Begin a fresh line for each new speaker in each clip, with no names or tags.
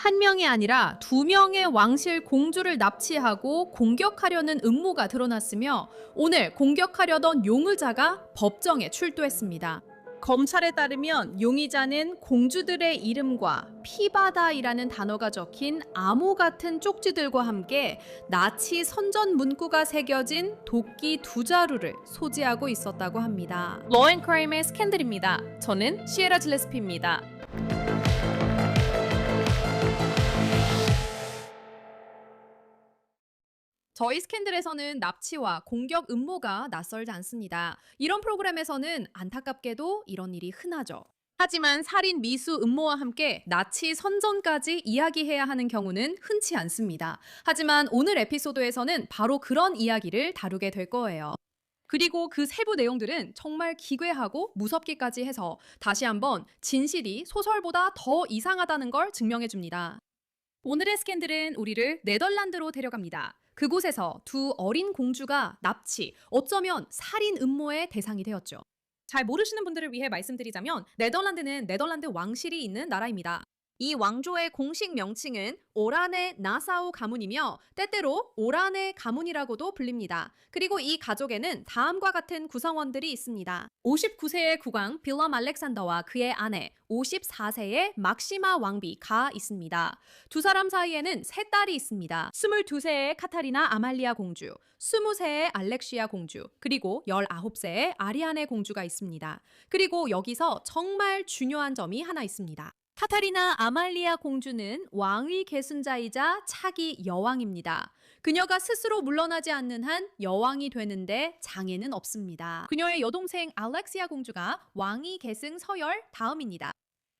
한 명이 아니라 두 명의 왕실 공주를 납치하고 공격하려는 음모가 드러났으며 오늘 공격하려던 용의자가 법정에 출두했습니다. 검찰에 따르면 용의자는 공주들의 이름과 피바다이라는 단어가 적힌 암호 같은 쪽지들과 함께 나치 선전 문구가 새겨진 도끼 두 자루를 소지하고 있었다고 합니다. 러앤크라임의 스캔들입니다. 저는 시에라 질레스피입니다. 저희 스캔들에서는 납치와 공격 음모가 낯설지 않습니다. 이런 프로그램에서는 안타깝게도 이런 일이 흔하죠. 하지만 살인 미수 음모와 함께 나치 선전까지 이야기해야 하는 경우는 흔치 않습니다. 하지만 오늘 에피소드에서는 바로 그런 이야기를 다루게 될 거예요. 그리고 그 세부 내용들은 정말 기괴하고 무섭기까지 해서 다시 한번 진실이 소설보다 더 이상하다는 걸 증명해 줍니다. 오늘의 스캔들은 우리를 네덜란드로 데려갑니다. 그곳에서 두 어린 공주가 납치, 어쩌면 살인 음모의 대상이 되었죠. 잘 모르시는 분들을 위해 말씀드리자면 네덜란드는 네덜란드 왕실이 있는 나라입니다. 이 왕조의 공식 명칭은 오란의 나사우 가문이며 때때로 오란의 가문이라고도 불립니다. 그리고 이 가족에는 다음과 같은 구성원들이 있습니다. 59세의 국왕 빌럼 알렉산더와 그의 아내 54세의 막시마 왕비가 있습니다. 두 사람 사이에는 세 딸이 있습니다. 22세의 카타리나 아말리아 공주, 20세의 알렉시아 공주, 그리고 19세의 아리아네 공주가 있습니다. 그리고 여기서 정말 중요한 점이 하나 있습니다. 카타리나 아말리아 공주는 왕위 계승자이자 차기 여왕입니다. 그녀가 스스로 물러나지 않는 한 여왕이 되는데 장애는 없습니다. 그녀의 여동생 알렉시아 공주가 왕위 계승 서열 다음입니다.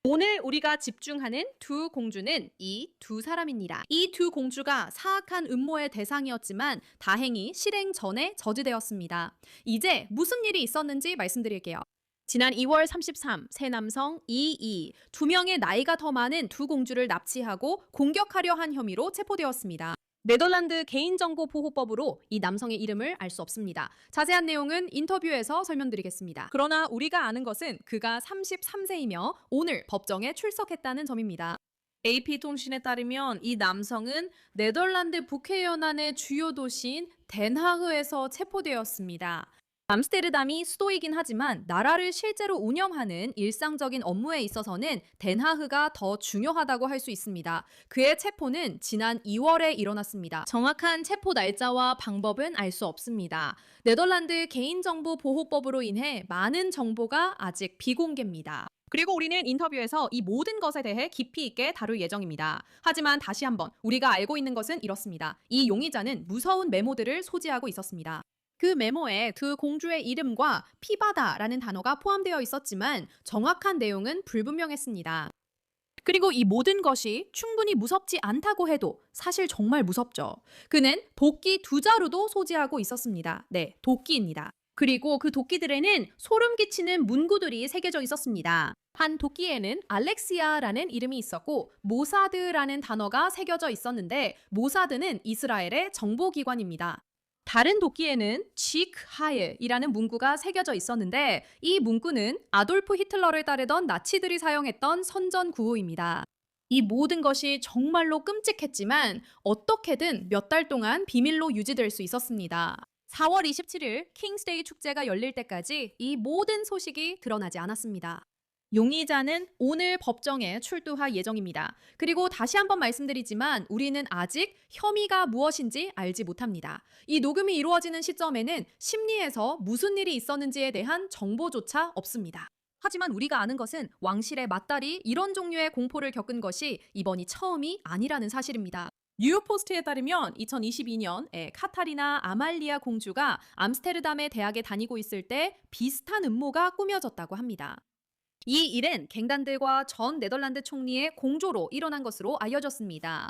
오늘 우리가 집중하는 두 공주는 이 두 사람입니다. 이 두 공주가 사악한 음모의 대상이었지만 다행히 실행 전에 저지되었습니다. 이제 무슨 일이 있었는지 말씀드릴게요. 지난 2월 33, 새 남성 이이, 두 명의 나이가 더 많은 두 공주를 납치하고 공격하려 한 혐의로 체포되었습니다. 네덜란드 개인정보보호법으로 이 남성의 이름을 알 수 없습니다. 자세한 내용은 인터뷰에서 설명드리겠습니다. 그러나 우리가 아는 것은 그가 33세이며 오늘 법정에 출석했다는 점입니다. AP통신에 따르면 이 남성은 네덜란드 북해연안의 주요 도시인 덴하흐에서 체포되었습니다. 암스테르담이 수도이긴 하지만 나라를 실제로 운영하는 일상적인 업무에 있어서는 덴하흐가 더 중요하다고 할 수 있습니다. 그의 체포는 지난 2월에 일어났습니다. 정확한 체포 날짜와 방법은 알 수 없습니다. 네덜란드 개인정보보호법으로 인해 많은 정보가 아직 비공개입니다. 그리고 우리는 인터뷰에서 이 모든 것에 대해 깊이 있게 다룰 예정입니다. 하지만 다시 한번 우리가 알고 있는 것은 이렇습니다. 이 용의자는 무서운 메모들을 소지하고 있었습니다. 그 메모에 두 공주의 이름과 피바다라는 단어가 포함되어 있었지만 정확한 내용은 불분명했습니다. 그리고 이 모든 것이 충분히 무섭지 않다고 해도 사실 정말 무섭죠. 그는 도끼 두 자루도 소지하고 있었습니다. 네, 도끼입니다. 그리고 그 도끼들에는 소름 끼치는 문구들이 새겨져 있었습니다. 한 도끼에는 알렉시아라는 이름이 있었고 모사드라는 단어가 새겨져 있었는데 모사드는 이스라엘의 정보기관입니다. 다른 도끼에는 지크 하일이라는 문구가 새겨져 있었는데 이 문구는 아돌프 히틀러를 따르던 나치들이 사용했던 선전 구호입니다. 이 모든 것이 정말로 끔찍했지만 어떻게든 몇 달 동안 비밀로 유지될 수 있었습니다. 4월 27일 킹스데이 축제가 열릴 때까지 이 모든 소식이 드러나지 않았습니다. 용의자는 오늘 법정에 출두할 예정입니다. 그리고 다시 한번 말씀드리지만 우리는 아직 혐의가 무엇인지 알지 못합니다. 이 녹음이 이루어지는 시점에는 심리에서 무슨 일이 있었는지에 대한 정보조차 없습니다. 하지만 우리가 아는 것은 왕실의 맏딸이 이런 종류의 공포를 겪은 것이 이번이 처음이 아니라는 사실입니다. 뉴욕포스트에 따르면 2022년에 카타리나 아말리아 공주가 암스테르담의 대학에 다니고 있을 때 비슷한 음모가 꾸며졌다고 합니다. 이 일은 갱단들과 전 네덜란드 총리의 공조로 일어난 것으로 알려졌습니다.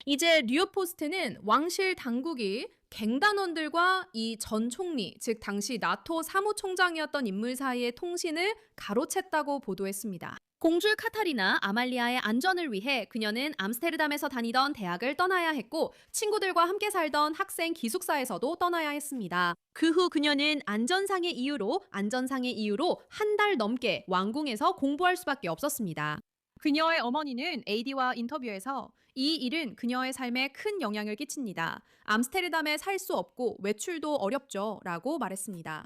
이제 뉴욕포스트는 왕실 당국이 갱단원들과 이 전 총리, 즉 당시 나토 사무총장이었던 인물 사이의 통신을 가로챘다고 보도했습니다. 공주 카타리나 아말리아의 안전을 위해 그녀는 암스테르담에서 다니던 대학을 떠나야 했고 친구들과 함께 살던 학생 기숙사에서도 떠나야 했습니다. 그 후 그녀는 안전상의 이유로 한 달 넘게 왕궁에서 공부할 수밖에 없었습니다. 그녀의 어머니는 AD와 인터뷰에서 이 일은 그녀의 삶에 큰 영향을 끼칩니다. 암스테르담에 살 수 없고 외출도 어렵죠. 라고 말했습니다.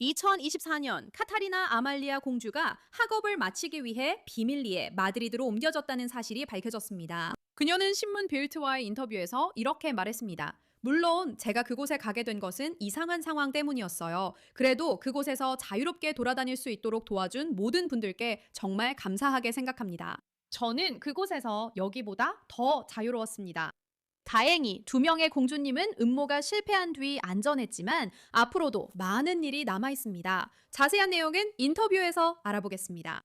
2024년 카타리나 아말리아 공주가 학업을 마치기 위해 비밀리에 마드리드로 옮겨졌다는 사실이 밝혀졌습니다. 그녀는 신문 빌트와의 인터뷰에서 이렇게 말했습니다. 물론 제가 그곳에 가게 된 것은 이상한 상황 때문이었어요. 그래도 그곳에서 자유롭게 돌아다닐 수 있도록 도와준 모든 분들께 정말 감사하게 생각합니다. 저는 그곳에서 여기보다 더 자유로웠습니다. 다행히 두 명의 공주님은 음모가 실패한 뒤 안전했지만 앞으로도 많은 일이 남아 있습니다. 자세한 내용은 인터뷰에서 알아보겠습니다.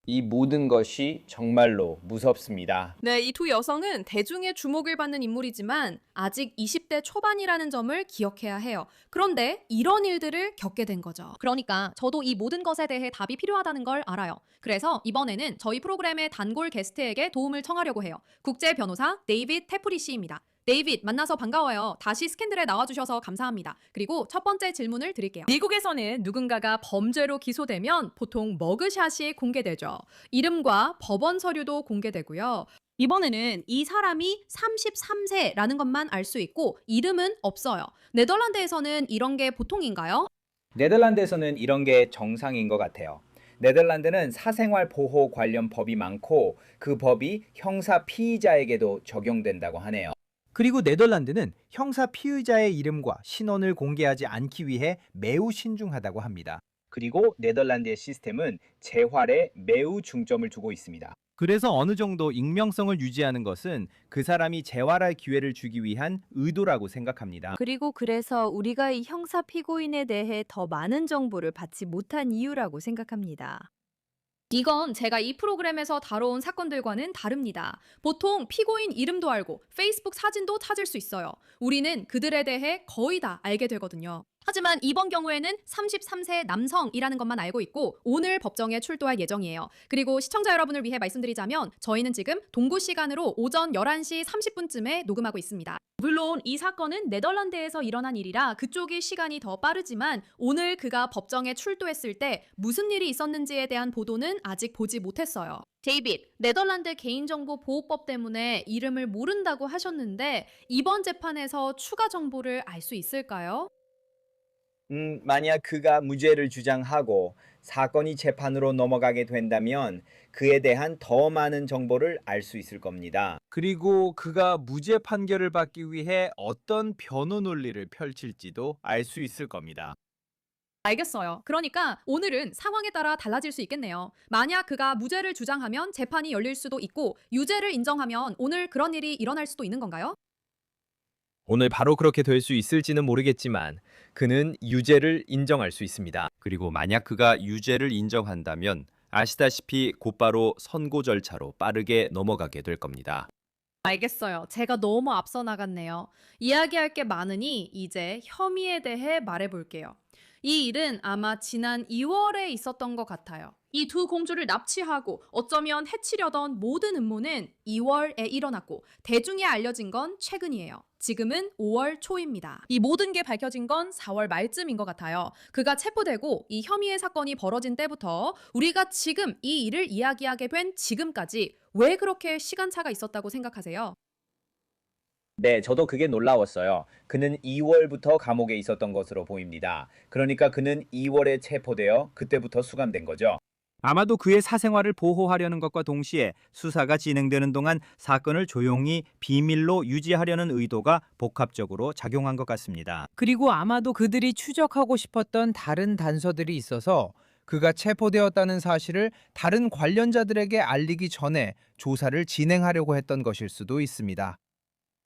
이 모든 것이 정말로 무섭습니다.
네, 이 두 여성은 대중의 주목을 받는 인물이지만 아직 20대 초반이라는 점을 기억해야 해요. 그런데 이런 일들을 겪게 된 거죠. 그러니까 저도 이 모든 것에 대해 답이 필요하다는 걸 알아요. 그래서 이번에는 저희 프로그램의 단골 게스트에게 도움을 청하려고 해요. 국제 변호사 데이빗 테프리 씨입니다. 데이빗, 만나서 반가워요. 다시 스캔들에 나와주셔서 감사합니다. 그리고 첫 번째 질문을 드릴게요. 미국에서는 누군가가 범죄로 기소되면 보통 머그샷이 공개되죠. 이름과 법원 서류도 공개되고요. 이번에는 이 사람이 33세라는 것만 알 수 있고 이름은 없어요. 네덜란드에서는 이런 게 보통인가요?
네덜란드에서는 이런 게 정상인 것 같아요. 네덜란드는 사생활 보호 관련 법이 많고 그 법이 형사 피의자에게도 적용된다고 하네요.
그리고 네덜란드는 형사 피의자의 이름과 신원을 공개하지 않기 위해 매우 신중하다고 합니다.
그리고 네덜란드의 시스템은 재활에 매우 중점을 두고 있습니다.
그래서 어느 정도 익명성을 유지하는 것은 그 사람이 재활할 기회를 주기 위한 의도라고 생각합니다.
그리고 그래서 우리가 이 형사 피고인에 대해 더 많은 정보를 받지 못한 이유라고 생각합니다.
이건 제가 이 프로그램에서 다뤄온 사건들과는 다릅니다. 보통 피고인 이름도 알고 페이스북 사진도 찾을 수 있어요. 우리는 그들에 대해 거의 다 알게 되거든요. 하지만 이번 경우에는 33세 남성이라는 것만 알고 있고 오늘 법정에 출두할 예정이에요. 그리고 시청자 여러분을 위해 말씀드리자면 저희는 지금 동구 시간으로 오전 11시 30분쯤에 녹음하고 있습니다. 물론 이 사건은 네덜란드에서 일어난 일이라 그쪽이 시간이 더 빠르지만 오늘 그가 법정에 출두했을 때 무슨 일이 있었는지에 대한 보도는 아직 보지 못했어요. 데이빗, 네덜란드 개인정보보호법 때문에 이름을 모른다고 하셨는데 이번 재판에서 추가 정보를 알 수 있을까요?
만약 그가 무죄를 주장하고 사건이 재판으로 넘어가게 된다면 그에 대한 더 많은 정보를 알 수 있을 겁니다.
그리고 그가 무죄 판결을 받기 위해 어떤 변호 논리를 펼칠지도 알 수 있을 겁니다.
알겠어요. 그러니까 오늘은 상황에 따라 달라질 수 있겠네요. 만약 그가 무죄를 주장하면 재판이 열릴 수도 있고 유죄를 인정하면 오늘 그런 일이 일어날 수도 있는 건가요?
오늘 바로 그렇게 될 수 있을지는 모르겠지만 그는 유죄를 인정할 수 있습니다. 그리고 만약 그가 유죄를 인정한다면 아시다시피 곧바로 선고 절차로 빠르게 넘어가게 될 겁니다.
알겠어요. 제가 너무 앞서 나갔네요. 이야기할 게 많으니 이제 혐의에 대해 말해볼게요. 이 일은 아마 지난 2월에 있었던 것 같아요. 이 두 공주를 납치하고 어쩌면 해치려던 모든 음모는 2월에 일어났고 대중에 알려진 건 최근이에요. 지금은 5월 초입니다. 이 모든 게 밝혀진 건 4월 말쯤인 것 같아요. 그가 체포되고 이 혐의의 사건이 벌어진 때부터 우리가 지금 이 일을 이야기하게 된 지금까지 왜 그렇게 시간차가 있었다고 생각하세요?
네, 저도 그게 놀라웠어요. 그는 2월부터 감옥에 있었던 것으로 보입니다. 그러니까 그는 2월에 체포되어 그때부터 수감된 거죠.
아마도 그의 사생활을 보호하려는 것과 동시에 수사가 진행되는 동안 사건을 조용히 비밀로 유지하려는 의도가 복합적으로 작용한 것 같습니다.
그리고 아마도 그들이 추적하고 싶었던 다른 단서들이 있어서 그가 체포되었다는 사실을 다른 관련자들에게 알리기 전에 조사를 진행하려고 했던 것일 수도 있습니다.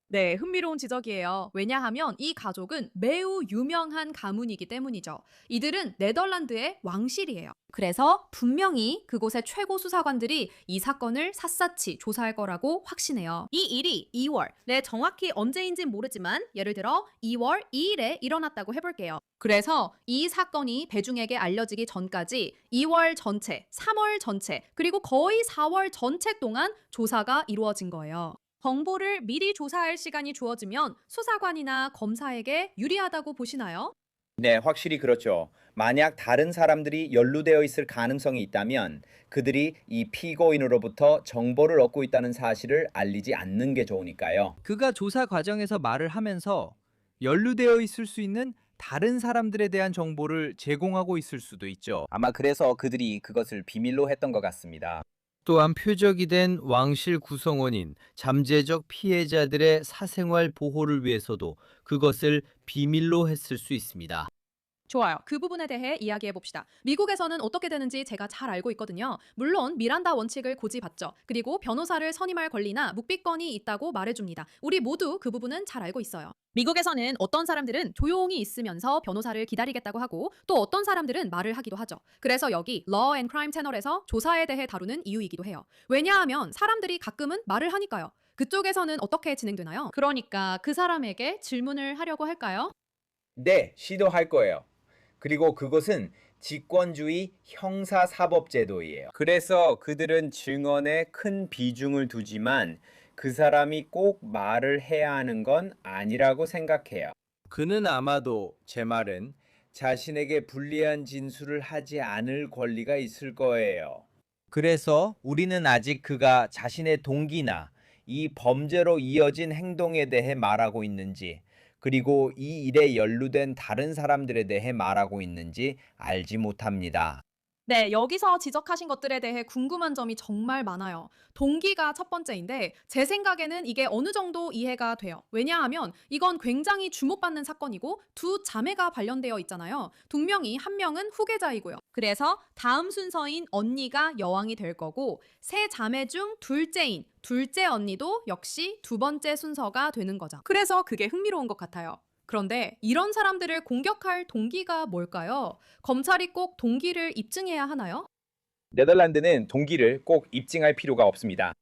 네, 흥미로운 지적이에요. 왜냐하면 이 가족은 매우 유명한 가문이기 때문이죠. 이들은 네덜란드의 왕실이에요. 그래서 분명히 그곳의 최고 수사관들이 이 사건을 샅샅이 조사할 거라고 확신해요. 이 일이 2월, 네, 정확히 언제인진 모르지만 예를 들어 2월 2일에 일어났다고 해볼게요. 그래서 이 사건이 대중에게 알려지기 전까지 2월 전체, 3월 전체, 그리고 거의 4월 전체 동안 조사가 이루어진 거예요. 정보를 미리 조사할 시간이 주어지면 수사관이나 검사에게 유리하다고 보시나요?
네, 확실히 그렇죠. 만약 다른 사람들이 연루되어 있을 가능성이 있다면 그들이 이 피고인으로부터 정보를 얻고 있다는 사실을 알리지 않는 게 좋으니까요.
그가 조사 과정에서 말을 하면서 연루되어 있을 수 있는 다른 사람들에 대한 정보를 제공하고 있을 수도 있죠.
아마 그래서 그들이 그것을 비밀로 했던 것 같습니다.
또한 표적이 된 왕실 구성원인 잠재적 피해자들의 사생활 보호를 위해서도 그것을 비밀로 했을 수 있습니다.
좋아요. 그 부분에 대해 이야기해 봅시다. 미국에서는 어떻게 되는지 제가 잘 알고 있거든요. 물론 미란다 원칙을 고집받죠. 그리고 변호사를 선임할 권리나 묵비권이 있다고 말해줍니다. 우리 모두 그 부분은 잘 알고 있어요. 미국에서는 어떤 사람들은 조용히 있으면서 변호사를 기다리겠다고 하고 또 어떤 사람들은 말을 하기도 하죠. 그래서 여기 Law and Crime 채널에서 조사에 대해 다루는 이유이기도 해요. 왜냐하면 사람들이 가끔은 말을 하니까요. 그쪽에서는 어떻게 진행되나요? 그러니까 그 사람에게 질문을 하려고 할까요?
네, 시도할 거예요. 그리고 그것은 직권주의 형사사법제도이에요. 그래서 그들은 증언에 큰 비중을 두지만 그 사람이 꼭 말을 해야 하는 건 아니라고 생각해요. 그는 아마도 제 말은 자신에게 불리한 진술을 하지 않을 권리가 있을 거예요.
그래서 우리는 아직 그가 자신의 동기나 이 범죄로 이어진 행동에 대해 말하고 있는지, 그리고 이 일에 연루된 다른 사람들에 대해 말하고 있는지 알지 못합니다.
네, 여기서 지적하신 것들에 대해 궁금한 점이 정말 많아요. 동기가 첫 번째인데 제 생각에는 이게 어느 정도 이해가 돼요. 왜냐하면 이건 굉장히 주목받는 사건이고 두 자매가 관련되어 있잖아요. 분명히 한 명은 후계자이고요. 그래서 다음 순서인 언니가 여왕이 될 거고 세 자매 중 둘째인 둘째 언니도 역시 두 번째 순서가 되는 거죠. 그래서 그게 흥미로운 것 같아요. 그런데 이런 사람들을 공격할 동기가 뭘까요? 검찰이 꼭 동기를 입증해야 하나요?
네덜란드는 동기를 꼭 입증할 필요가 없습니다.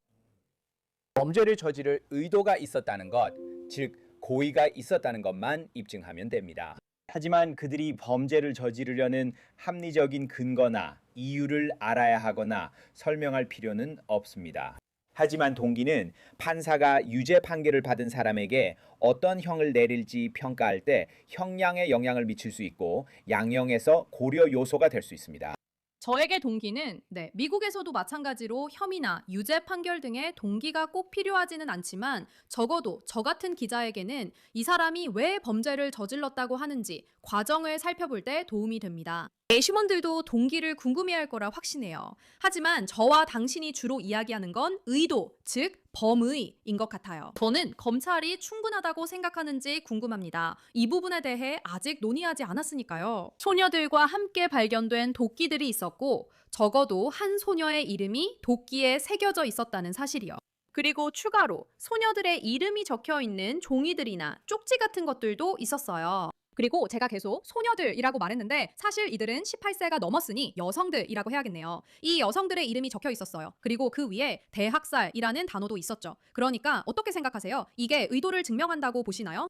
범죄를 저지를 의도가 있었다는 것, 즉 고의가 있었다는 것만 입증하면 됩니다. 하지만 그들이 범죄를 저지르려는 합리적인 근거나 이유를 알아야 하거나 설명할 필요는 없습니다. 하지만 동기는 판사가 유죄 판결을 받은 사람에게 어떤 형을 내릴지 평가할 때 형량에 영향을 미칠 수 있고 양형에서 고려 요소가 될 수 있습니다.
저에게 동기는 미국에서도 마찬가지로 혐의나 유죄 판결 등의 동기가 꼭 필요하지는 않지만 적어도 저 같은 기자에게는 이 사람이 왜 범죄를 저질렀다고 하는지 과정을 살펴볼 때 도움이 됩니다. 배심원들도 동기를 궁금해할 거라 확신해요. 하지만 저와 당신이 주로 이야기하는 건 의도, 즉 범의인 것 같아요. 저는 검찰이 충분하다고 생각하는지 궁금합니다. 이 부분에 대해 아직 논의하지 않았으니까요. 소녀들과 함께 발견된 도끼들이 있었고 적어도 한 소녀의 이름이 도끼에 새겨져 있었다는 사실이요. 그리고 추가로 소녀들의 이름이 적혀 있는 종이들이나 쪽지 같은 것들도 있었어요. 그리고 제가 계속 소녀들이라고 말했는데 사실 이들은 18세가 넘었으니 여성들이라고 해야겠네요. 이 여성들의 이름이 적혀 있었어요. 그리고 그 위에 대학살이라는 단어도 있었죠. 그러니까 어떻게 생각하세요? 이게 의도를 증명한다고 보시나요?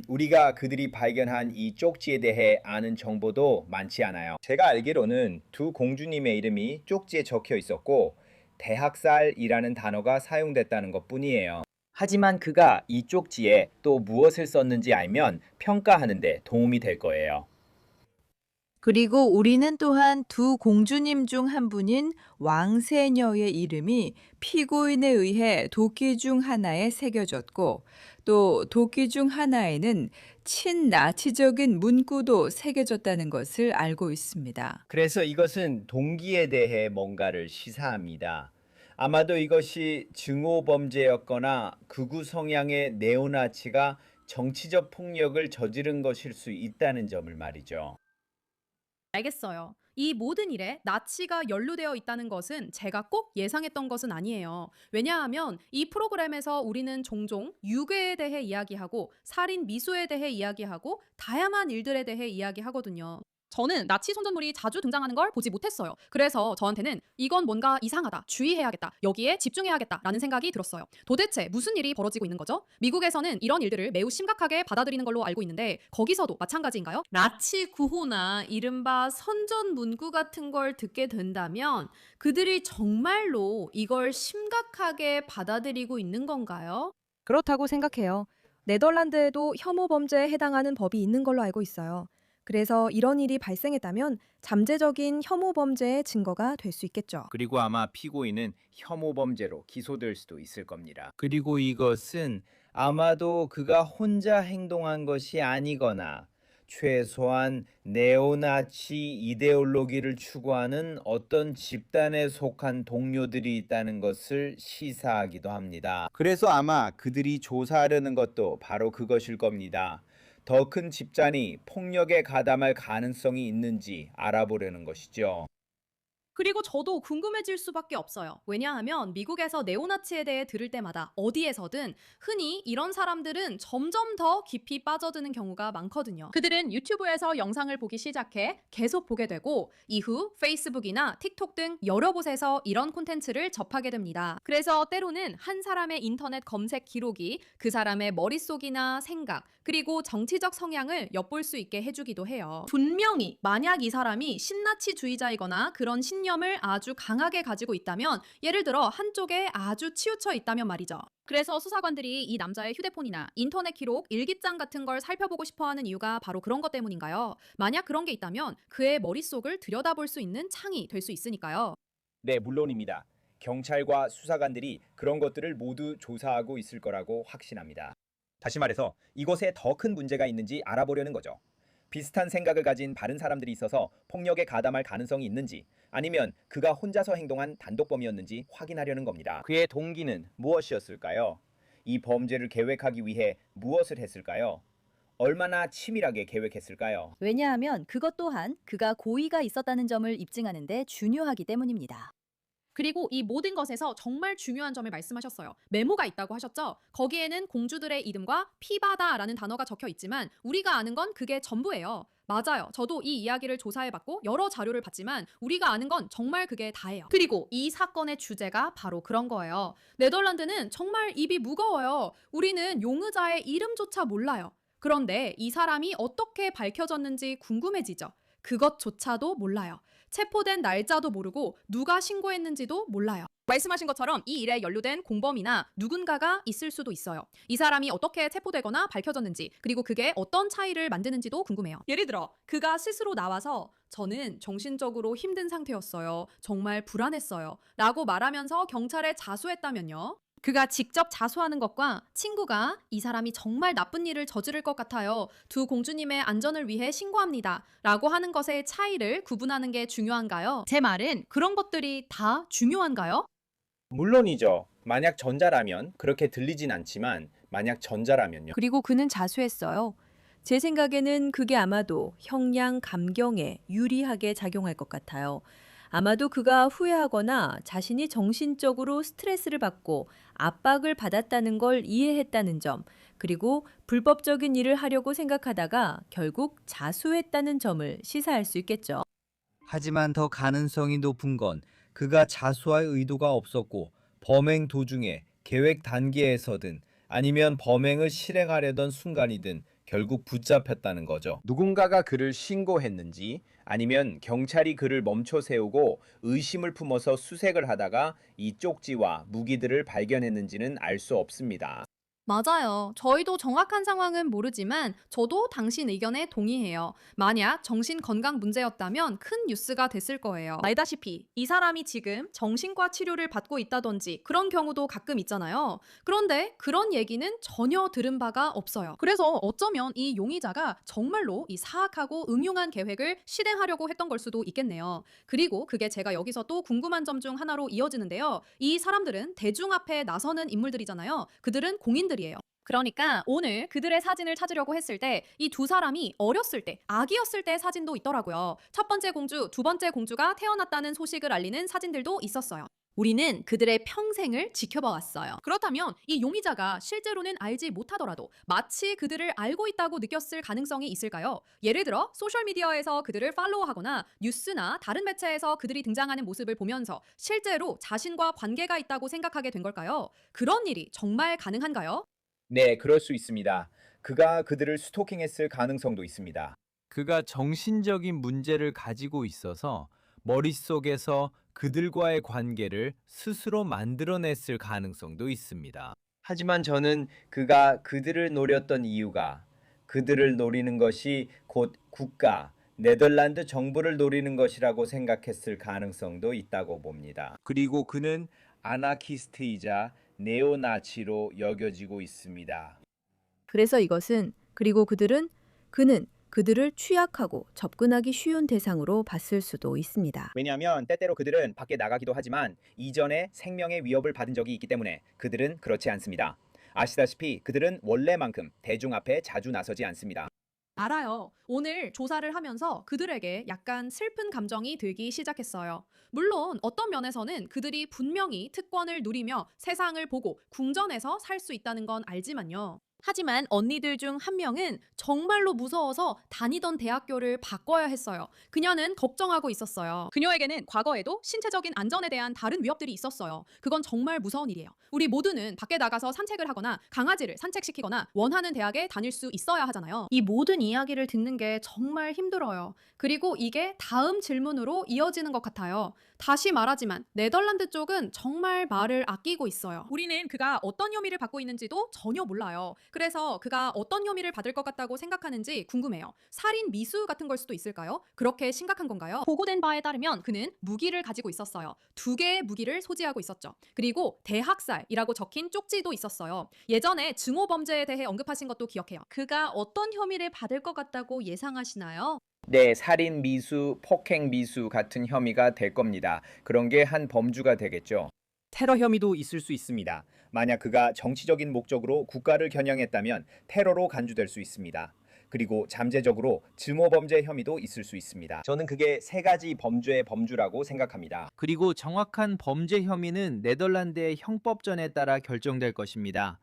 우리가 그들이 발견한 이 쪽지에 대해 아는 정보도 많지 않아요. 제가 알기로는 두 공주님의 이름이 쪽지에 적혀 있었고 대학살이라는 단어가 사용됐다는 것뿐이에요. 하지만 그가 이 쪽지에 또 무엇을 썼는지 알면 평가하는 데 도움이 될 거예요.
그리고 우리는 또한 두 공주님 중 한 분인 왕세녀의 이름이 피고인에 의해 도끼 중 하나에 새겨졌고 또 도끼 중 하나에는 친나치적인 문구도 새겨졌다는 것을 알고 있습니다.
그래서 이것은 동기에 대해 뭔가를 시사합니다. 아마도 이것이 증오 범죄였거나 극우 성향의 네오나치가 정치적 폭력을 저지른 것일 수 있다는 점을 말이죠.
알겠어요. 이 모든 일에 나치가 연루되어 있다는 것은 제가 꼭 예상했던 것은 아니에요. 왜냐하면 이 프로그램에서 우리는 종종 유괴에 대해 이야기하고 살인 미수에 대해 이야기하고 다양한 일들에 대해 이야기하거든요. 저는 나치 손전물이 자주 등장하는 걸 보지 못했어요. 그래서 저한테는 이건 뭔가 이상하다, 주의해야겠다, 여기에 집중해야겠다라는 생각이 들었어요. 도대체 무슨 일이 벌어지고 있는 거죠? 미국에서는 이런 일들을 매우 심각하게 받아들이는 걸로 알고 있는데 거기서도 마찬가지인가요? 나치 구호나 이른바 선전 문구 같은 걸 듣게 된다면 그들이 정말로 이걸 심각하게 받아들이고 있는 건가요?
그렇다고 생각해요.
네덜란드에도 혐오 범죄에 해당하는 법이 있는 걸로 알고 있어요. 그래서 이런 일이 발생했다면 잠재적인 혐오 범죄의 증거가 될 수 있겠죠.
그리고 아마 피고인은 혐오 범죄로 기소될 수도 있을 겁니다.
그리고 이것은 아마도 그가 혼자 행동한 것이 아니거나 최소한 네오나치 이데올로기를 추구하는 어떤 집단에 속한 동료들이 있다는 것을 시사하기도 합니다.
그래서 아마 그들이 조사하려는 것도 바로 그것일 겁니다. 더 큰 집단이 폭력에 가담할 가능성이 있는지 알아보려는 것이죠.
그리고 저도 궁금해질 수밖에 없어요. 왜냐하면 미국에서 네오나치에 대해 들을 때마다 어디에서든 흔히 이런 사람들은 점점 더 깊이 빠져드는 경우가 많거든요. 그들은 유튜브에서 영상을 보기 시작해 계속 보게 되고 이후 페이스북이나 틱톡 등 여러 곳에서 이런 콘텐츠를 접하게 됩니다. 그래서 때로는 한 사람의 인터넷 검색 기록이 그 사람의 머릿속이나 생각 그리고 정치적 성향을 엿볼 수 있게 해주기도 해요. 분명히 만약 이 사람이 신나치주의자이거나 그런 신념을 아주 강하게 가지고 있다면 예를 들어 한쪽에 아주 치우쳐 있다면 말이죠. 그래서 수사관들이 이 남자의 휴대폰이나 인터넷 기록, 일기장 같은 걸 살펴보고 싶어하는 이유가 바로 그런 것 때문인가요? 만약 그런 게 있다면 그의 머릿속을 들여다볼 수 있는 창이 될 수 있으니까요.
네, 물론입니다. 경찰과 수사관들이 그런 것들을 모두 조사하고 있을 거라고 확신합니다. 다시 말해서 이곳에 더 큰 문제가 있는지 알아보려는 거죠. 비슷한 생각을 가진 다른 사람들이 있어서 폭력에 가담할 가능성이 있는지 아니면 그가 혼자서 행동한 단독범이었는지 확인하려는 겁니다. 그의 동기는 무엇이었을까요? 이 범죄를 계획하기 위해 무엇을 했을까요? 얼마나 치밀하게 계획했을까요?
왜냐하면 그것 또한 그가 고의가 있었다는 점을 입증하는 데 중요하기 때문입니다.
그리고 이 모든 것에서 정말 중요한 점을 말씀하셨어요. 메모가 있다고 하셨죠? 거기에는 공주들의 이름과 피바다라는 단어가 적혀 있지만 우리가 아는 건 그게 전부예요. 맞아요. 저도 이 이야기를 조사해봤고 여러 자료를 봤지만 우리가 아는 건 정말 그게 다예요. 그리고 이 사건의 주제가 바로 그런 거예요. 네덜란드는 정말 입이 무거워요. 우리는 용의자의 이름조차 몰라요. 그런데 이 사람이 어떻게 밝혀졌는지 궁금해지죠. 그것조차도 몰라요. 체포된 날짜도 모르고 누가 신고했는지도 몰라요. 말씀하신 것처럼 이 일에 연루된 공범이나 누군가가 있을 수도 있어요. 이 사람이 어떻게 체포되거나 밝혀졌는지 그리고 그게 어떤 차이를 만드는지도 궁금해요. 예를 들어 그가 스스로 나와서 저는 정신적으로 힘든 상태였어요. 정말 불안했어요. 라고 말하면서 경찰에 자수했다면요. 그가 직접 자수하는 것과 친구가 이 사람이 정말 나쁜 일을 저지를 것 같아요. 두 공주님의 안전을 위해 신고합니다. 라고 하는 것의 차이를 구분하는 게 중요한가요? 제 말은 그런 것들이 다 중요한가요?
물론이죠. 만약 전자라면 그렇게 들리진 않지만 만약 전자라면요.
그리고 그는 자수했어요. 제 생각에는 그게 아마도 형량 감경에 유리하게 작용할 것 같아요. 아마도 그가 후회하거나 자신이 정신적으로 스트레스를 받고 압박을 받았다는 걸 이해했다는 점, 그리고 불법적인 일을 하려고 생각하다가 결국 자수했다는 점을 시사할 수 있겠죠.
하지만 더 가능성이 높은 건 그가 자수할 의도가 없었고 범행 도중에 계획 단계에서든 아니면 범행을 실행하려던 순간이든 결국 붙잡혔다는 거죠.
누군가가 그를 신고했는지 아니면 경찰이 그를 멈춰 세우고 의심을 품어서 수색을 하다가 이 쪽지와 무기들을 발견했는지는 알 수 없습니다.
맞아요. 저희도 정확한 상황은 모르지만 저도 당신 의견에 동의해요. 만약 정신건강 문제였다면 큰 뉴스가 됐을 거예요. 알다시피 이 사람이 지금 정신과 치료를 받고 있다든지 그런 경우도 가끔 있잖아요. 그런데 그런 얘기는 전혀 들은 바가 없어요. 그래서 어쩌면 이 용의자가 정말로 이 사악하고 음흉한 계획을 실행하려고 했던 걸 수도 있겠네요. 그리고 그게 제가 여기서 또 궁금한 점 중 하나로 이어지는데요. 이 사람들은 대중 앞에 나서는 인물들이잖아요. 그들은 공인들이에요. 그러니까 오늘 그들의 사진을 찾으려고 했을 때 이 두 사람이 어렸을 때, 아기였을 때 사진도 있더라고요. 첫 번째 공주, 두 번째 공주가 태어났다는 소식을 알리는 사진들도 있었어요. 우리는 그들의 평생을 지켜봐 왔어요. 그렇다면 이 용의자가 실제로는 알지 못하더라도 마치 그들을 알고 있다고 느꼈을 가능성이 있을까요? 예를 들어 소셜미디어에서 그들을 팔로우하거나 뉴스나 다른 매체에서 그들이 등장하는 모습을 보면서 실제로 자신과 관계가 있다고 생각하게 된 걸까요? 그런 일이 정말 가능한가요?
네, 그럴 수 있습니다. 그가 그들을 스토킹했을 가능성도 있습니다.
그가 정신적인 문제를 가지고 있어서 머릿속에서 그들과의 관계를 스스로 만들어냈을 가능성도 있습니다. 하지만 저는 그가 그들을 노렸던 이유가 그들을 노리는 것이 곧 국가, 네덜란드 정부를 노리는 것이라고 생각했을 가능성도 있다고 봅니다. 그리고 그는 아나키스트이자 네오나치로 여겨지고 있습니다.
그래서 그리고 그는 그들을 취약하고 접근하기 쉬운 대상으로 봤을 수도 있습니다.
왜냐하면 때때로 그들은 밖에 나가기도 하지만 이전에 생명의 위협을 받은 적이 있기 때문에 그들은 그렇지 않습니다. 아시다시피 그들은 원래만큼 대중 앞에 자주 나서지 않습니다.
알아요. 오늘 조사를 하면서 그들에게 약간 슬픈 감정이 들기 시작했어요. 물론 어떤 면에서는 그들이 분명히 특권을 누리며 세상을 보고 궁전에서 살 수 있다는 건 알지만요. 하지만 언니들 중 한 명은 정말로 무서워서 다니던 대학교를 바꿔야 했어요. 그녀는 걱정하고 있었어요. 그녀에게는 과거에도 신체적인 안전에 대한 다른 위협들이 있었어요. 그건 정말 무서운 일이에요. 우리 모두는 밖에 나가서 산책을 하거나 강아지를 산책시키거나 원하는 대학에 다닐 수 있어야 하잖아요. 이 모든 이야기를 듣는 게 정말 힘들어요. 그리고 이게 다음 질문으로 이어지는 것 같아요. 다시 말하지만 네덜란드 쪽은 정말 말을 아끼고 있어요. 우리는 그가 어떤 혐의를 받고 있는지도 전혀 몰라요. 그래서 그가 어떤 혐의를 받을 것 같다고 생각하는지 궁금해요. 살인 미수 같은 걸 수도 있을까요? 그렇게 심각한 건가요? 보고된 바에 따르면 그는 무기를 가지고 있었어요. 2개의 무기를 소지하고 있었죠. 그리고 대학살이라고 적힌 쪽지도 있었어요. 예전에 증오 범죄에 대해 언급하신 것도 기억해요. 그가 어떤 혐의를 받을 것 같다고 예상하시나요?
네, 살인 미수, 폭행 미수 같은 혐의가 될 겁니다. 그런 게 한 범주가 되겠죠. 테러 혐의도 있을 수 있습니다. 만약 그가 정치적인 목적으로 국가를 겨냥했다면 테러로 간주될 수 있습니다. 그리고 잠재적으로 증오 범죄 혐의도 있을 수 있습니다. 저는 그게 3가지 범죄의 범주라고 생각합니다.
그리고 정확한 범죄 혐의는 네덜란드의 형법전에 따라 결정될 것입니다.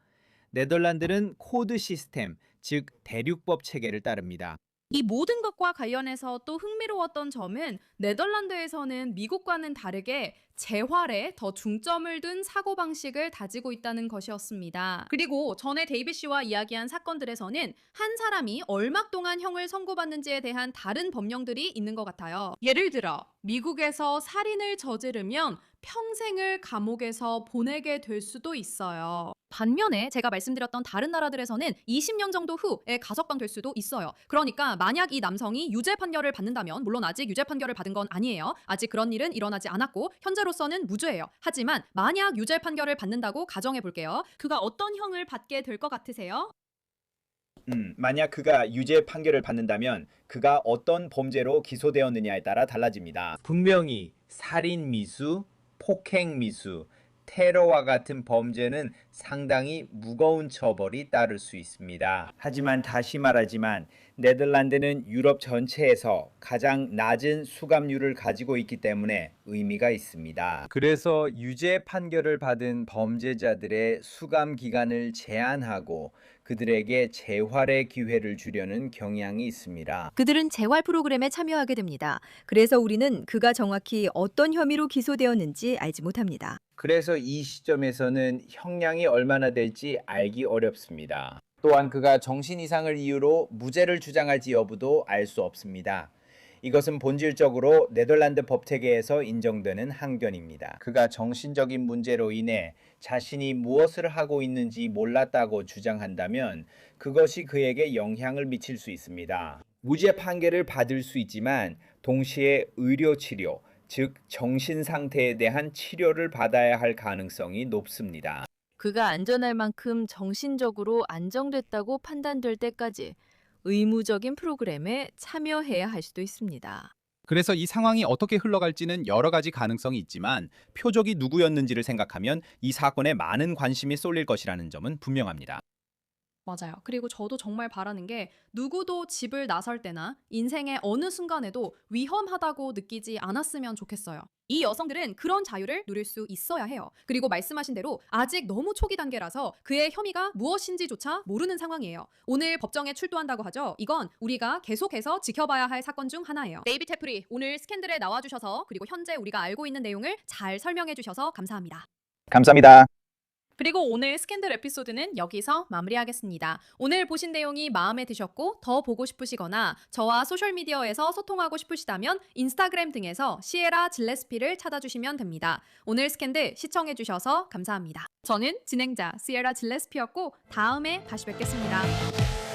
네덜란드는 코드 시스템, 즉 대륙법 체계를 따릅니다.
이 모든 것과 관련해서 또 흥미로웠던 점은 네덜란드에서는 미국과는 다르게 재활에 더 중점을 둔 사고방식을 다지고 있다는 것이었습니다. 그리고 전에 데이빗 씨와 이야기한 사건들에서는 한 사람이 얼마 동안 형을 선고받는지에 대한 다른 법령들이 있는 것 같아요. 예를 들어 미국에서 살인을 저지르면 평생을 감옥에서 보내게 될 수도 있어요. 반면에 제가 말씀드렸던 다른 나라들에서는 20년 정도 후에 가석방 될 수도 있어요. 그러니까 만약 이 남성이 유죄 판결을 받는다면, 물론 아직 유죄 판결을 받은 건 아니에요. 아직 그런 일은 일어나지 않았고 현재로서는 무죄예요. 하지만 만약 유죄 판결을 받는다고 가정해 볼게요. 그가 어떤 형을 받게 될 것 같으세요?
만약 그가 유죄 판결을 받는다면 그가 어떤 범죄로 기소되었느냐에 따라 달라집니다. 분명히 살인 미수, 폭행 미수, 테러와 같은 범죄는 상당히 무거운 처벌이 따를 수 있습니다. 하지만 다시 말하지만 네덜란드는 유럽 전체에서 가장 낮은 수감률을 가지고 있기 때문에 의미가 있습니다. 그래서 유죄 판결을 받은 범죄자들의 수감 기간을 제한하고 그들에게 재활의 기회를 주려는 경향이 있습니다.
그들은 재활 프로그램에 참여하게 됩니다. 그래서 우리는 그가 정확히 어떤 혐의로 기소되었는지 알지 못합니다.
그래서 이 시점에서는 형량이 얼마나 될지 알기 어렵습니다. 또한 그가 정신 이상을 이유로 무죄를 주장할지 여부도 알 수 없습니다. 이것은 본질적으로 네덜란드 법체계에서 인정되는 항변입니다. 그가 정신적인 문제로 인해 자신이 무엇을 하고 있는지 몰랐다고 주장한다면 그것이 그에게 영향을 미칠 수 있습니다. 무죄 판결을 받을 수 있지만 동시에 의료 치료, 즉 정신 상태에 대한 치료를 받아야 할 가능성이 높습니다.
그가 안전할 만큼 정신적으로 안정됐다고 판단될 때까지 의무적인 프로그램에 참여해야 할 수도 있습니다.
그래서 이 상황이 어떻게 흘러갈지는 여러 가지 가능성이 있지만 표적이 누구였는지를 생각하면 이 사건에 많은 관심이 쏠릴 것이라는 점은 분명합니다.
맞아요. 그리고 저도 정말 바라는 게 누구도 집을 나설 때나 인생의 어느 순간에도 위험하다고 느끼지 않았으면 좋겠어요. 이 여성들은 그런 자유를 누릴 수 있어야 해요. 그리고 말씀하신 대로 아직 너무 초기 단계라서 그의 혐의가 무엇인지조차 모르는 상황이에요. 오늘 법정에 출두한다고 하죠. 이건 우리가 계속해서 지켜봐야 할 사건 중 하나예요. 데이빗 테프리, 오늘 스캔들에 나와주셔서 그리고 현재 우리가 알고 있는 내용을 잘 설명해 주셔서 감사합니다.
감사합니다.
그리고 오늘 스캔들 에피소드는 여기서 마무리하겠습니다. 오늘 보신 내용이 마음에 드셨고 더 보고 싶으시거나 저와 소셜미디어에서 소통하고 싶으시다면 인스타그램 등에서 시에라 질레스피를 찾아주시면 됩니다. 오늘 스캔들 시청해주셔서 감사합니다. 저는 진행자 시에라 질레스피였고 다음에 다시 뵙겠습니다.